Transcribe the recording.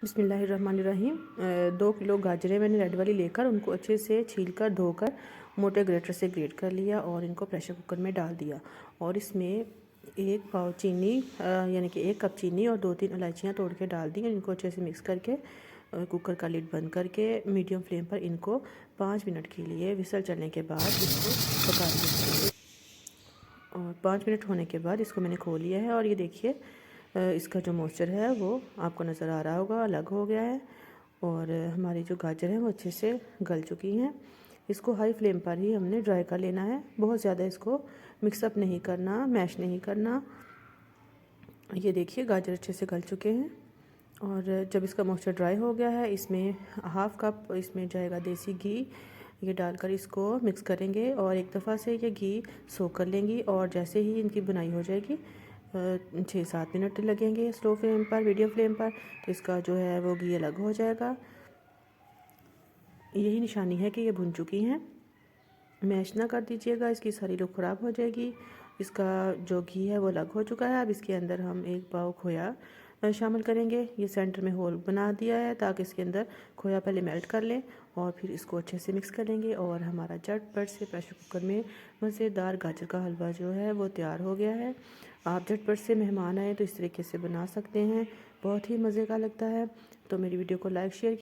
बिस्मिल्लाहिर्रहमानिर्रहीम। 2 किलो गाजरें मैंने रेड वाली लेकर उनको अच्छे से छीलकर धोकर मोटे ग्रेटर से ग्रेट कर लिया और इनको प्रेशर कुकर में डाल दिया। और इसमें 1 पाव चीनी यानी कि 1 कप चीनी और 2-3 इलायचियाँ तोड़ के डाल दी। इनको अच्छे से मिक्स करके कुकर का लिड बंद करके मीडियम फ्लेम पर इनको 5 मिनट के लिए विसल चलने के बाद इसको पका लिया। और 5 मिनट होने के बाद इसको मैंने खोल लिया है और ये देखिए इसका जो मॉइस्चर है वो आपको नज़र आ रहा होगा, अलग हो गया है। और हमारी जो गाजर है वो अच्छे से गल चुकी हैं। इसको हाई फ्लेम पर ही हमने ड्राई कर लेना है, बहुत ज़्यादा इसको मिक्सअप नहीं करना, मैश नहीं करना। ये देखिए गाजर अच्छे से गल चुके हैं। और जब इसका मॉइस्चर ड्राई हो गया है, इसमें हाफ़ कप इसमें जाएगा देसी घी। ये डालकर इसको मिक्स करेंगे और एक दफ़ा से ये घी सोख कर लेंगी। और जैसे ही इनकी बुनाई हो जाएगी 6-7 मिनट लगेंगे स्लो फ्लेम पर, मीडियम फ्लेम पर, तो इसका जो है वो घी अलग हो जाएगा। यही निशानी है कि ये भुन चुकी हैं। मैश ना कर दीजिएगा, इसकी सारी लुक ख़राब हो जाएगी। इसका जो घी है वो अलग हो चुका है। अब इसके अंदर हम 1 पाव खोया शामिल करेंगे। ये सेंटर में होल बना दिया है ताकि इसके अंदर खोया पहले मेल्ट कर लें और फिर इसको अच्छे से मिक्स करेंगे। और हमारा झटपट से प्रेशर कुकर में मज़ेदार गाजर का हलवा जो है वो तैयार हो गया है। आप झटपट से मेहमान आए तो इस तरीके से बना सकते हैं, बहुत ही मज़े का लगता है। तो मेरी वीडियो को लाइक शेयर